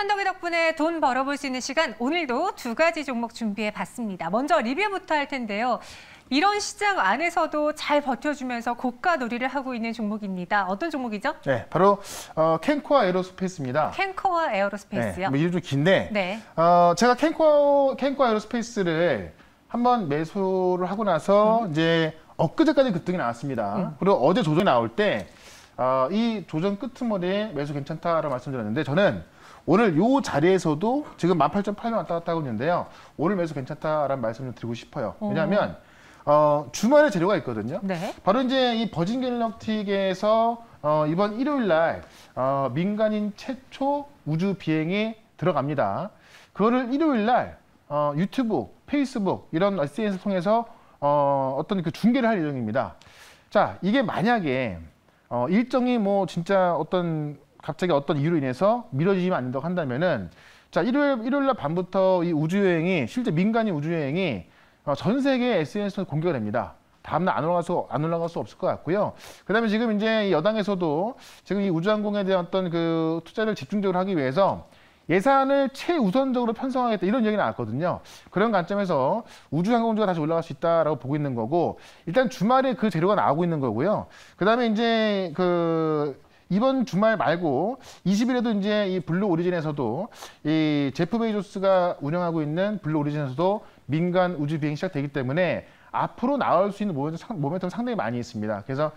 한덕이 덕분에 돈 벌어볼 수 있는 시간, 오늘도 두 가지 종목 준비해봤습니다. 먼저 리뷰부터 할 텐데요. 이런 시장 안에서도 잘 버텨주면서 고가 놀이를 하고 있는 종목입니다. 어떤 종목이죠? 네, 바로 캔코아 에어로스페이스입니다. 캔코아 에어로스페이스요? 네, 뭐 이름 좀 긴데 네. 제가 캔코아 에어로스페이스를 한번 매수를 하고 나서 이제 엊그제까지 급등이 나왔습니다. 그리고 어제 조정이 나올 때 이 조정 끄트머리에 매수 괜찮다라고 말씀드렸는데, 저는 오늘 이 자리에서도 지금 18,800원 왔다 갔다 하고 있는데요. 오늘 매수 괜찮다라는 말씀을 드리고 싶어요. 왜냐하면 주말에 재료가 있거든요. 네. 바로 이제 이 버진 갤럭틱에서 이번 일요일 날 민간인 최초 우주 비행이 들어갑니다. 그거를 일요일 날 유튜브, 페이스북 이런 SNS 통해서 어떤 그 중계를 할 예정입니다. 자, 이게 만약에 일정이 뭐 진짜 갑자기 어떤 이유로 인해서 미뤄지면 안 된다고 한다면은, 자, 일요일 날 밤부터 이 우주여행이, 실제 민간인 우주여행이 전 세계 SNS에서 공개가 됩니다. 다음날 안 올라갈 수 없을 것 같고요. 그다음에 지금 이제 여당에서도 지금 이 우주항공에 대한 어떤 그 투자를 집중적으로 하기 위해서 예산을 최우선적으로 편성하겠다, 이런 얘기가 나왔거든요. 그런 관점에서 우주항공주가 다시 올라갈 수 있다라고 보고 있는 거고, 일단 주말에 그 재료가 나오고 있는 거고요. 그다음에 이제 이번 주말 말고 20일에도 이제 이 블루 오리진에서도 이 제프 베이조스가 운영하고 있는 블루 오리진에서도 민간 우주 비행이 시작되기 때문에 앞으로 나올 수 있는 모멘텀 상당히 많이 있습니다. 그래서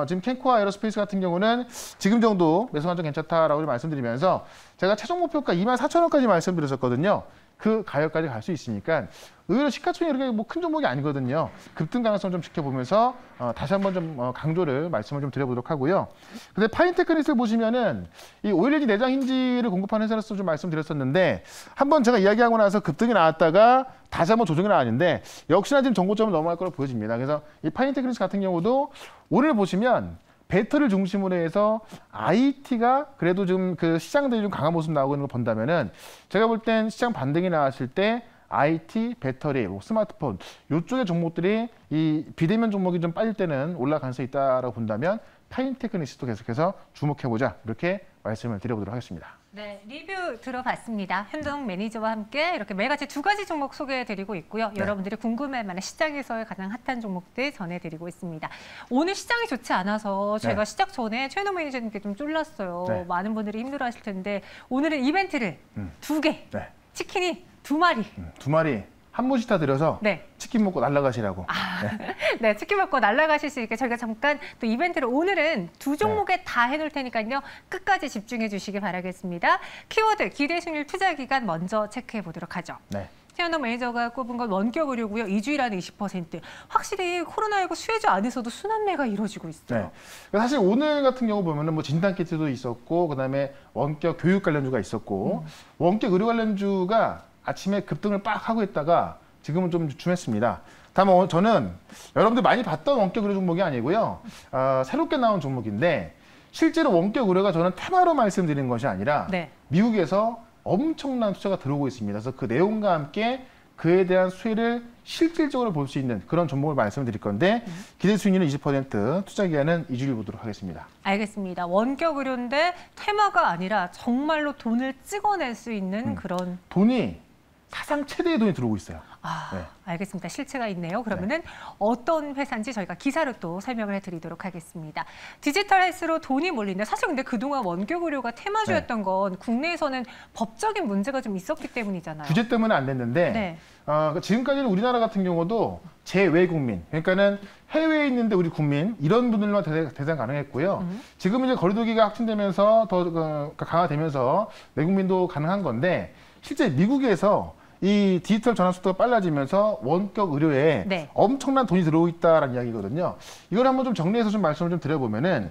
지금 캔코아 에어로스페이스 같은 경우는 지금 정도 매수 관점 괜찮다라고 말씀드리면서, 제가 최종 목표가 24,000원까지 말씀드렸었거든요. 그 가격까지 갈 수 있으니까 의외로 시가총액이 이렇게 뭐 큰 종목이 아니거든요. 급등 가능성 좀 지켜보면서 다시 한번 좀 강조를 말씀을 좀 드려보도록 하고요. 근데 파인테크닉스를 보시면은 이 OLED 내장 힌지를 공급하는 회사로서 좀 말씀드렸었는데, 한번 제가 이야기하고 나서 급등이 나왔다가 다시 한번 조정이 나왔는데, 역시나 지금 정고점을 넘어갈 거로 보여집니다. 그래서 이 파인테크닉스 같은 경우도 오늘 보시면 배터리를 중심으로 해서 IT가 그래도 좀 그 시장들이 좀 강한 모습 나오고 있는 걸 본다면은, 제가 볼 땐 시장 반등이 나왔을 때 IT, 배터리, 스마트폰 이쪽의 종목들이 이 비대면 종목이 좀 빠질 때는 올라갈 가능성이 있다라고 본다면 파인테크닉스도 계속해서 주목해보자, 이렇게 말씀을 드려보도록 하겠습니다. 네, 리뷰 들어봤습니다. 현동 매니저와 함께 이렇게 매일같이 두 가지 종목 소개해드리고 있고요. 네. 여러분들이 궁금할 만한 시장에서의 가장 핫한 종목들 전해드리고 있습니다. 오늘 시장이 좋지 않아서 제가 시작 전에 최현동 매니저님께 좀 쫄랐어요. 네. 많은 분들이 힘들어하실 텐데, 오늘은 이벤트를 두 개, 치킨이 두 마리. 두 마리 한 분씩 다 드려서 치킨 먹고 날아가시라고. 네, 치킨 먹고 날아가실 수 있게 저희가 잠깐 또 이벤트를 오늘은 두 종목에 다 해놓을 테니까요. 끝까지 집중해 주시기 바라겠습니다. 키워드, 기대 수익률 투자 기간 먼저 체크해 보도록 하죠. 최현동 매니저가 꼽은 건 원격 의료고요. 2주일 안에 20%. 확실히 코로나19 수혜주 안에서도 순환매가 이루어지고 있어요. 사실 오늘 같은 경우 보면은 뭐 진단 키트도 있었고, 그다음에 원격 교육 관련주가 있었고, 원격 의료 관련주가 아침에 급등을 빡 하고 있다가 지금은 좀 주춤했습니다. 다만 저는 여러분들 많이 봤던 원격 의료 종목이 아니고요. 새롭게 나온 종목인데, 실제로 원격 의료가 저는 테마로 말씀드리는 것이 아니라 미국에서 엄청난 투자가 들어오고 있습니다. 그래서 그 내용과 함께 그에 대한 수혜를 실질적으로 볼 수 있는 그런 종목을 말씀드릴 건데, 기대 수익률은 20%, 투자 기간은 2주일 보도록 하겠습니다. 알겠습니다. 원격 의료인데 테마가 아니라 정말로 돈을 찍어낼 수 있는 그런 돈이 사상 최대의 돈이 들어오고 있어요. 알겠습니다. 실체가 있네요. 그러면은 어떤 회사인지 저희가 기사로 또 설명을 해드리도록 하겠습니다. 디지털 헬스로 돈이 몰린다. 사실 근데 그동안 원격 의료가 테마주였던 건 국내에서는 법적인 문제가 좀 있었기 때문이잖아요. 규제 때문에 안 됐는데 지금까지는 우리나라 같은 경우도 제외국민, 그러니까는 해외에 있는데 우리 국민, 이런 분들만 대상 가능했고요. 지금 이제 거리두기가 확진되면서 더 강화되면서 내국민도 가능한 건데, 실제 미국에서 이 디지털 전환 속도가 빨라지면서 원격 의료에 엄청난 돈이 들어오고 있다는 이야기거든요. 이걸 한번 좀 정리해서 좀 말씀을 좀 드려보면은,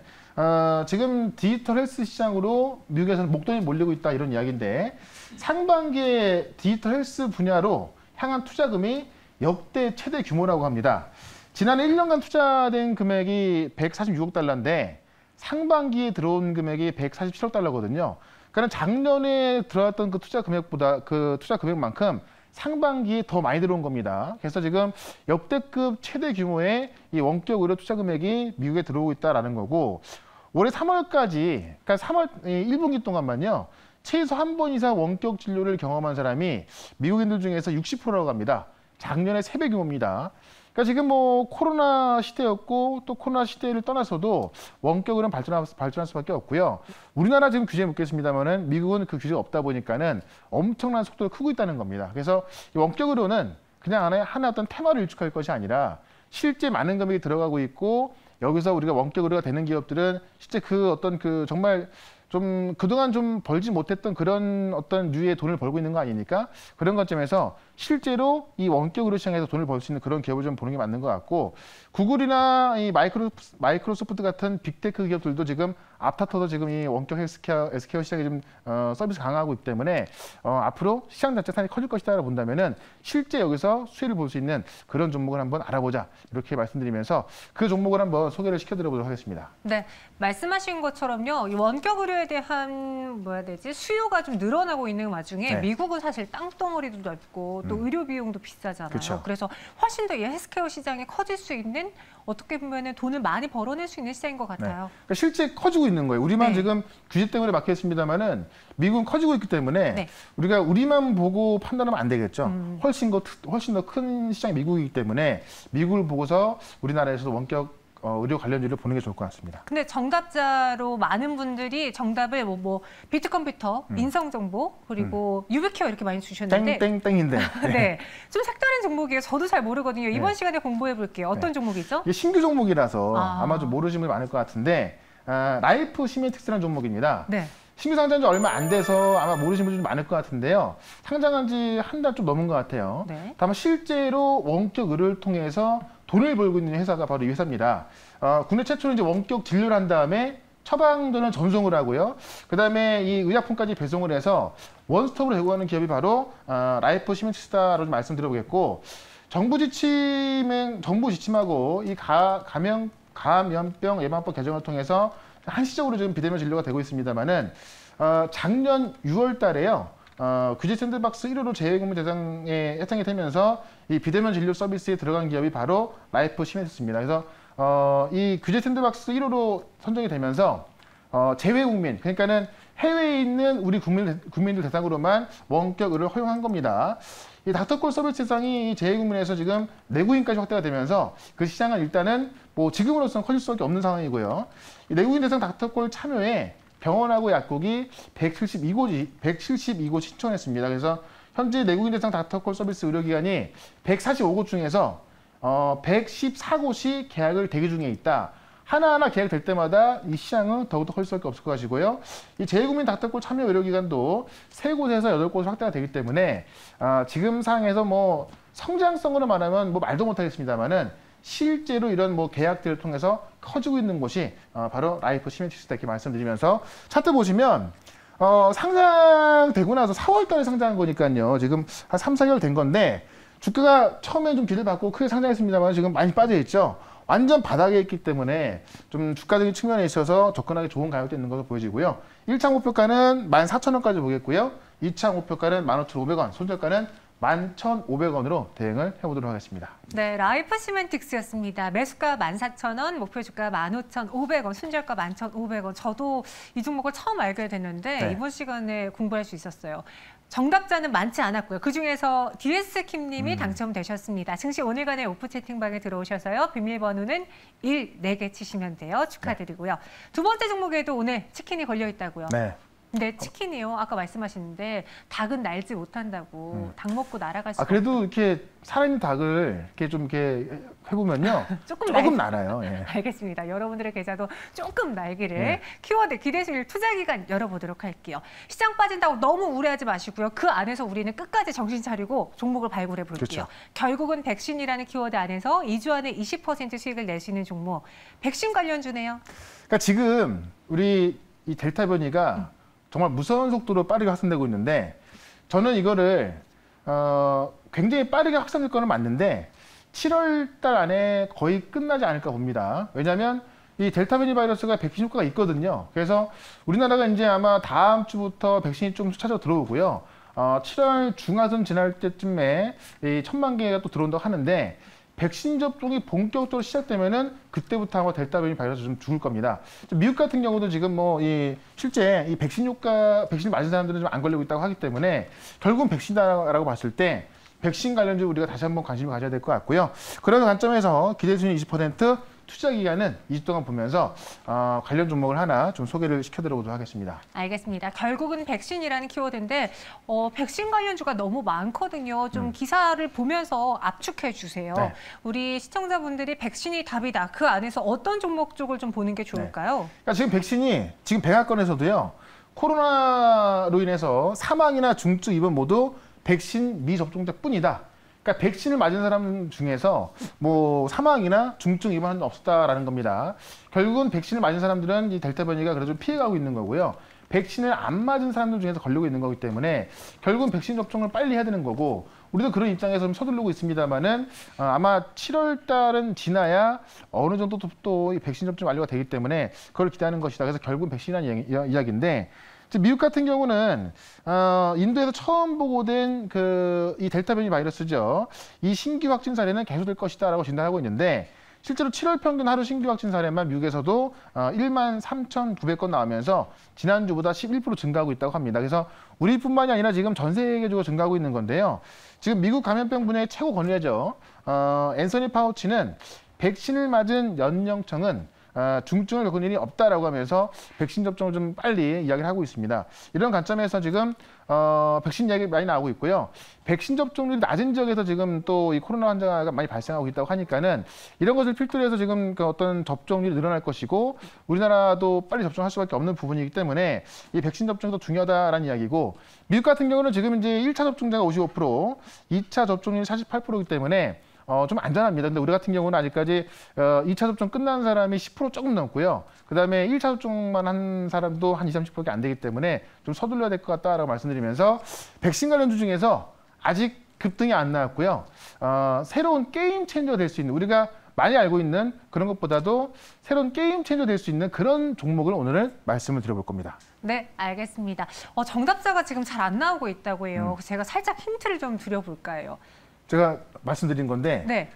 지금 디지털 헬스 시장으로 미국에서는 목돈이 몰리고 있다, 이런 이야기인데, 상반기에 디지털 헬스 분야로 향한 투자금이 역대 최대 규모라고 합니다. 지난해 1년간 투자된 금액이 146억 달러인데 상반기에 들어온 금액이 147억 달러거든요. 그러니까 작년에 들어왔던 그 투자 금액보다, 그 투자 금액만큼 상반기에 더 많이 들어온 겁니다. 그래서 지금 역대급 최대 규모의 이 원격 의료 투자 금액이 미국에 들어오고 있다라는 거고, 올해 3월까지, 그러니까 3월 1분기 동안만요, 최소 한 번 이상 원격 진료를 경험한 사람이 미국인들 중에서 60%라고 합니다. 작년에 3배 규모입니다. 그러니까 지금 뭐 코로나 시대였고 또 코로나 시대를 떠나서도 원격으로는 발전할 수밖에 없고요. 우리나라 지금 규제 묻겠습니다만은 미국은 그 규제가 없다 보니까는 엄청난 속도로 크고 있다는 겁니다. 그래서 이 원격으로는 그냥 하나 어떤 테마를 일축할 것이 아니라 실제 많은 금액이 들어가고 있고 여기서 우리가 원격 의료가 되는 기업들은 실제 그 어떤 그 정말 좀 그동안 좀 벌지 못했던 그런 어떤 류의 돈을 벌고 있는 거 아니니까 그런 관점에서 실제로 이 원격 의료 시장에서 돈을 벌 수 있는 그런 기업을 좀 보는 게 맞는 것 같고 구글이나 이 마이크로소프트 같은 빅테크 기업들도 지금 앞다퉈서 지금 이 원격 헬스케어 시장에 좀 서비스 강화하고 있기 때문에 앞으로 시장 자체산이 커질 것이다라고 본다면은 실제 여기서 수혜를 볼 수 있는 그런 종목을 한번 알아보자 이렇게 말씀드리면서 그 종목을 한번 소개를 시켜드려보도록 하겠습니다. 네, 말씀하신 것처럼요. 이 원격 의료에 대한 수요가 좀 늘어나고 있는 와중에 네. 미국은 사실 땅덩어리도 넓고 또 의료 비용도 비싸잖아요. 그쵸. 그래서 훨씬 더 이 헬스케어 시장이 커질 수 있는 어떻게 보면은 돈을 많이 벌어낼 수 있는 시장인 것 네. 같아요. 그러니까 실제 커지고 있는 거예요. 우리만 네. 지금 규제 때문에 막혀 있습니다만은 미국은 커지고 있기 때문에 네. 우리가 우리만 보고 판단하면 안 되겠죠. 훨씬 더 큰 시장이 미국이기 때문에 미국을 보고서 우리나라에서도 원격 의료 관련주를 보는 게 좋을 것 같습니다. 근데 정답자로 많은 분들이 정답을 비트컴퓨터, 인성정보, 그리고 유비케어 이렇게 많이 주셨는데 땡땡땡인데. 네, 좀 색다른 종목이에요. 저도 잘 모르거든요. 이번 네. 시간에 공부해 볼게요. 어떤 네. 종목이죠? 이게 신규 종목이라서 아마 좀 모르시는 분이 많을 것 같은데 라이프 시멘틱스라는 종목입니다. 네. 신규 상장한 지 얼마 안 돼서 아마 모르시는 분이 좀 많을 것 같은데요. 상장한 지 한 달 좀 넘은 것 같아요. 네. 다만 실제로 원격 의료를 통해서 돈을 벌고 있는 회사가 바로 이 회사입니다. 국내 최초로 이제 원격 진료를 한 다음에 처방전을 전송을 하고요. 그다음에 이 의약품까지 배송을 해서 원스톱으로 제공하는 기업이 바로 라이프 시멘틱스다라고 좀 말씀드려보겠고 정부 지침하고 이 감염병 예방법 개정을 통해서 한시적으로 지금 비대면 진료가 되고 있습니다만은 작년 6월 달에요. 규제 샌드박스 1호로 재외국민 대상에 해당이 되면서 이 비대면 진료 서비스에 들어간 기업이 바로 라이프 시멘틱스입니다. 그래서 이 규제 샌드박스 1호로 선정이 되면서 재외국민, 그러니까는 해외에 있는 우리 국민들 대상으로만 원격 의료를 허용한 겁니다. 이 닥터콜 서비스 대상이 재외국민에서 지금 내국인까지 확대가 되면서 그 시장은 일단은 지금으로서는 커질 수밖에 없는 상황이고요. 이 내국인 대상 닥터콜 참여에 병원하고 약국이 172곳 신청했습니다. 그래서 현재 내국인 대상 닥터콜 서비스 의료기관이 145곳 중에서 114곳이 계약을 대기 중에 있다. 하나하나 계약될 때마다 이 시장은 더욱더 커질 수밖에 없을 것이고요. 이 재외국민 닥터콜 참여 의료기관도 3곳에서 8곳 확대가 되기 때문에 지금 상황에서 성장성으로 말하면 말도 못하겠습니다만은 실제로 이런 계약들을 통해서 커지고 있는 곳이 바로 라이프 시멘틱스다 이렇게 말씀드리면서 차트 보시면 상장되고 나서 4월 달에 상장한 거니까요. 지금 한 3, 4개월 된 건데 주가가 처음엔 좀 기를 받고 크게 상장했습니다만 지금 많이 빠져 있죠. 완전 바닥에 있기 때문에 좀 주가적인 측면에 있어서 접근하기 좋은 가격대 있는 것으로 보여지고요. 1차 목표가는 14,000원까지 보겠고요. 2차 목표가는 15,500원, 손절가는 11,500원으로 대응을 해보도록 하겠습니다. 네, 라이프 시멘틱스였습니다. 매수가 14,000원, 목표 주가 15,500원, 순절가 11,500원. 저도 이 종목을 처음 알게 됐는데 네. 이번 시간에 공부할 수 있었어요. 정답자는 많지 않았고요. 그중에서 DS킴님이 당첨되셨습니다. 증시 오늘간의 오프 채팅방에 들어오셔서요. 비밀번호는 4개 치시면 돼요. 축하드리고요. 두 번째 종목에도 오늘 치킨이 걸려 있다고요. 네. 근데 치킨이요. 아까 말씀하셨는데 닭은 날지 못한다고 닭 먹고 날아갈 수 그래도 이렇게 살아있는 닭을 이렇게 해보면요. 조금 날아요. 예. 알겠습니다. 여러분들의 계좌도 조금 날기를 키워드 기대수익 투자 기간 열어보도록 할게요. 시장 빠진다고 너무 우려하지 마시고요. 그 안에서 우리는 끝까지 정신 차리고 종목을 발굴해 볼게요. 그렇죠. 결국은 백신이라는 키워드 안에서 2주 안에 20% 수익을 낼 수 있는 종목. 백신 관련주네요. 그러니까 지금 우리 이 델타 변이가 정말 무서운 속도로 빠르게 확산되고 있는데 저는 이거를 굉장히 빠르게 확산될 거는 맞는데 7월 달 안에 거의 끝나지 않을까 봅니다. 왜냐하면 이 델타 변이 바이러스가 백신 효과가 있거든요. 그래서 우리나라가 이제 아마 다음 주부터 백신이 좀 수차적으로 들어오고요. 7월 중하순 지날 때쯤에 이 1,000만 개가 또 들어온다고 하는데 백신 접종이 본격적으로 시작되면은 그때부터 아마 델타 변이 바이러스 좀 죽을 겁니다. 미국 같은 경우도 지금 뭐 실제 이 백신을 맞은 사람들은 좀 안 걸리고 있다고 하기 때문에 결국은 백신이다라고 봤을 때 백신 관련주 우리가 다시 한번 관심을 가져야 될 것 같고요. 그런 관점에서 기대수익 20%, 투자 기간은 2주 동안 보면서 관련 종목을 하나 좀 소개를 시켜드려보도록 하겠습니다. 알겠습니다. 결국은 백신이라는 키워드인데 백신 관련주가 너무 많거든요. 좀 기사를 보면서 압축해 주세요. 네. 우리 시청자분들이 백신이 답이다. 그 안에서 어떤 종목 쪽을 좀 보는 게 좋을까요? 네. 그러니까 지금 백신이 지금 백악관에서도요. 코로나로 인해서 사망이나 중증 입원 모두 백신 미접종자뿐이다. 그러니까 백신을 맞은 사람 중에서 뭐 사망이나 중증 입원은 없었다라는 겁니다. 결국은 백신을 맞은 사람들은 이 델타 변이가 그래도 좀 피해가고 있는 거고요. 백신을 안 맞은 사람들 중에서 걸리고 있는 거기 때문에 결국은 백신 접종을 빨리 해야 되는 거고 우리도 그런 입장에서 좀 서두르고 있습니다만은 아마 7월 달은 지나야 어느 정도 또 이 백신 접종 완료가 되기 때문에 그걸 기대하는 것이다. 그래서 결국은 백신이라는 이야기인데 미국 같은 경우는 인도에서 처음 보고된 이 델타 변이 바이러스죠. 이 신규 확진 사례는 계속될 것이다라고 진단하고 있는데 실제로 7월 평균 하루 신규 확진 사례만 미국에서도 13,900건 나오면서 지난주보다 11% 증가하고 있다고 합니다. 그래서 우리뿐만이 아니라 지금 전 세계적으로 증가하고 있는 건데요. 지금 미국 감염병 분야의 최고 권위자죠. 앤서니 파우치는 백신을 맞은 연령층은 중증을 겪은 일이 없다라고 하면서 백신 접종을 좀 빨리 이야기를 하고 있습니다. 이런 관점에서 지금 백신 이야기 많이 나오고 있고요. 백신 접종률이 낮은 지역에서 지금 또 이 코로나 환자가 많이 발생하고 있다고 하니까는 이런 것을 필두로 해서 지금 그 어떤 접종률이 늘어날 것이고 우리나라도 빨리 접종할 수밖에 없는 부분이기 때문에 이 백신 접종이 더 중요하다라는 이야기고 미국 같은 경우는 지금 이제 1차 접종자가 55%, 2차 접종률이 48%이기 때문에 좀 안전합니다. 근데 우리 같은 경우는 아직까지 2차 접종 끝난 사람이 10% 조금 넘고요. 그다음에 1차 접종만 한 사람도 한 20, 30%밖에 안 되기 때문에 좀 서둘러야 될 것 같다라고 말씀드리면서 백신 관련주 중에서 아직 급등이 안 나왔고요. 새로운 게임 체인저가 될 수 있는 우리가 많이 알고 있는 그런 것보다도 새로운 게임 체인저가 될 수 있는 그런 종목을 오늘은 말씀을 드려볼 겁니다. 네, 알겠습니다. 정답자가 지금 잘 안 나오고 있다고 해요. 제가 살짝 힌트를 좀 드려볼까 해요. 제가 말씀드린 건데 네.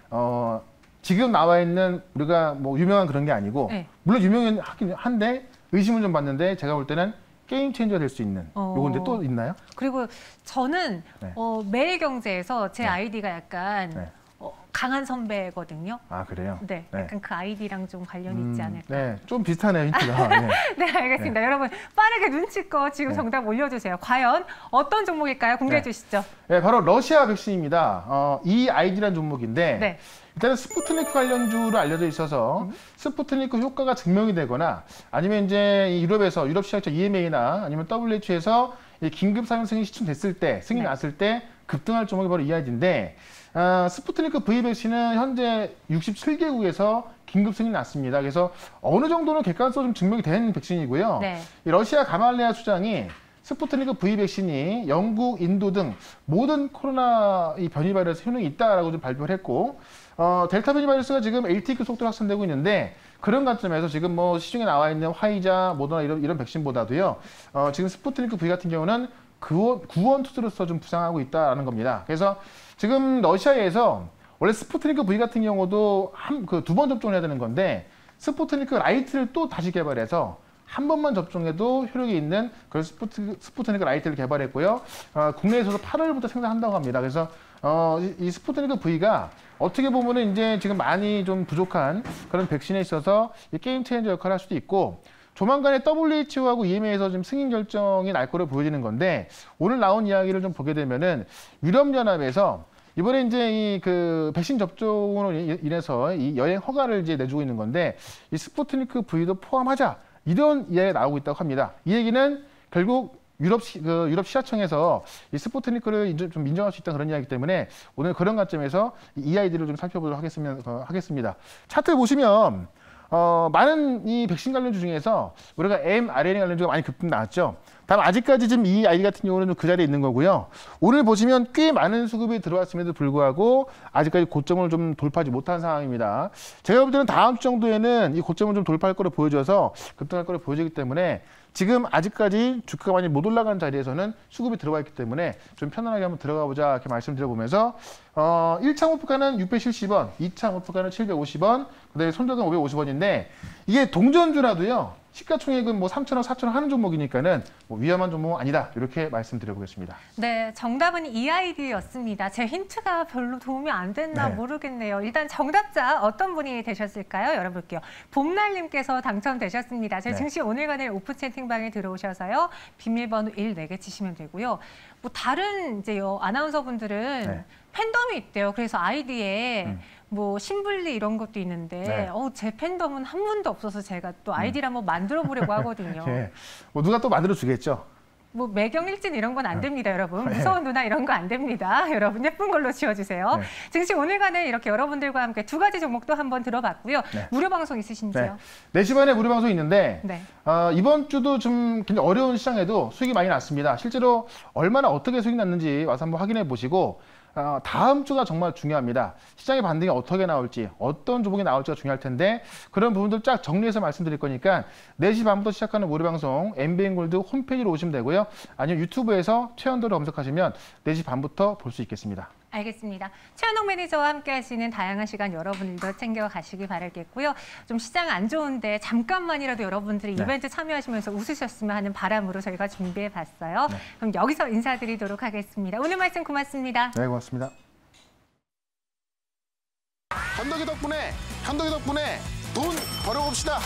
지금 나와 있는 우리가 뭐 유명한 그런 게 아니고 네. 물론 유명하긴 한데 의심을 좀 받는데 제가 볼 때는 게임 체인저가 될 수 있는 요건데 또 있나요? 그리고 저는 네. 매일경제에서 제 네. 아이디가 약간 네. 강한 선배거든요. 아, 그래요? 네, 네. 약간 그 아이디랑 좀 관련이 있지 않을까. 네, 좀 비슷하네요, 힌트가. 네. 네, 알겠습니다. 네. 여러분 빠르게 눈치껏 지금 네. 정답 올려주세요. 과연 어떤 종목일까요? 공개해 주시죠. 네, 바로 러시아 백신입니다. 이 아이디라는 종목인데 네. 일단은 스푸트니크 관련주로 알려져 있어서 스푸트니크 효과가 증명이 되거나 아니면 이제 유럽에서 유럽 시장처 EMA나 아니면 WHO에서 긴급 사용 승인 시청됐을 때 승인 네. 났을 때 급등할 종목이 바로 이 아이디인데 스푸트니크 V 백신은 현재 67개국에서 긴급 승인이 났습니다. 그래서 어느 정도는 객관성으로 좀 증명이 된 백신이고요. 네. 이 러시아 가말레아 수장이 스푸트니크 V 백신이 영국, 인도 등 모든 코로나 이 변이 바이러스 효능이 있다라고 좀 발표를 했고 델타 변이 바이러스가 지금 LTE 속도로 확산되고 있는데 그런 관점에서 지금 뭐 시중에 나와 있는 화이자, 모더나 이런 백신보다도요. 지금 스푸트니크 V 같은 경우는 구원 투수로서 좀 부상하고 있다라는 겁니다. 그래서 지금 러시아에서 원래 스푸트니크 V 같은 경우도 두 번 접종을 해야 되는 건데 스푸트니크 라이트를 또 다시 개발해서 한 번만 접종해도 효력이 있는 그런 스푸트니크 라이트를 개발했고요. 국내에서도 8월부터 생산한다고 합니다. 그래서 이 스푸트니크 V가 어떻게 보면은 이제 지금 많이 좀 부족한 그런 백신에 있어서 이 게임 체인저 역할을 할 수도 있고 조만간에 WHO하고 EMA에서 지금 승인 결정이 날 거로 보여지는 건데 오늘 나온 이야기를 좀 보게 되면은 유럽연합에서 이번에 이제 그 백신 접종으로 인해서 이 여행 허가를 이제 내주고 있는 건데 이 스푸트니크 V도 포함하자 이런 이야기가 나오고 있다고 합니다. 이 얘기는 결국 유럽 시사청에서 이 스푸트니크를 좀 인정할 수 있다는 그런 이야기이기 때문에 오늘 그런 관점에서 이 아이디를 좀 살펴보도록 하겠습니다. 차트 보시면 많은 이 백신 관련주 중에서 우리가 mRNA 관련주가 많이 급등 나왔죠. 다만 아직까지 지금 이 아이디 같은 경우는 좀 그 자리에 있는 거고요. 오늘 보시면 꽤 많은 수급이 들어왔음에도 불구하고 아직까지 고점을 좀 돌파하지 못한 상황입니다. 제가 볼 때는 다음 주 정도에는 이 고점을 좀 돌파할 거로 보여져서 급등할 거로 보여지기 때문에 지금 아직까지 주가가 많이 못 올라간 자리에서는 수급이 들어가 있기 때문에 좀 편안하게 한번 들어가 보자 이렇게 말씀드려보면서 1차 목표가는 670원, 2차 목표가는 750원, 그다음에 손절가는 550원인데 이게 동전주라도요. 시가총액은 뭐 3,000원, 4,000원 하는 종목이니까는 뭐 위험한 종목은 아니다. 이렇게 말씀드려보겠습니다. 네, 정답은 EID였습니다. 제 힌트가 별로 도움이 안 됐나 네. 모르겠네요. 일단 정답자 어떤 분이 되셨을까요? 열어볼게요. 봄날님께서 당첨되셨습니다. 제 네. 증시 오늘간의 오픈 채팅방에 들어오셔서요. 비밀번호 1 4개 치시면 되고요. 뭐 다른 이제 아나운서분들은 네. 팬덤이 있대요. 그래서 아이디에 뭐 신불리 이런 것도 있는데 네. 제 팬덤은 한 분도 없어서 제가 또 아이디를 한번 만들어 보려고 하거든요. 예. 뭐 누가 또 만들어 주겠죠. 뭐 매경일진 이런 건 안 됩니다, 여러분. 무서운 누나 이런 거 안 됩니다. 여러분 예쁜 걸로 지워주세요. 네. 증시 오늘간에 이렇게 여러분들과 함께 두 가지 종목도 한번 들어봤고요. 네. 무료 방송 있으신지요? 네. 4시 반에 무료 방송이 있는데 네. 이번 주도 좀 굉장히 어려운 시장에도 수익이 많이 났습니다. 실제로 얼마나 어떻게 수익 났는지 와서 한번 확인해 보시고 다음 주가 정말 중요합니다. 시장의 반등이 어떻게 나올지, 어떤 종목이 나올지가 중요할 텐데 그런 부분들 쫙 정리해서 말씀드릴 거니까 4시 반부터 시작하는 무료 방송 MBN골드 홈페이지로 오시면 되고요. 아니면 유튜브에서 최현도를 검색하시면 4시 반부터 볼 수 있겠습니다. 알겠습니다. 최현옥 매니저와 함께 하시는 다양한 시간 여러분들도 챙겨가시기 바라겠고요. 좀 시장 안 좋은데 잠깐만이라도 여러분들이 네. 이벤트 참여하시면서 웃으셨으면 하는 바람으로 저희가 준비해봤어요. 네. 그럼 여기서 인사드리도록 하겠습니다. 오늘 말씀 고맙습니다. 네, 고맙습니다. 현덕이 덕분에 돈 벌어봅시다.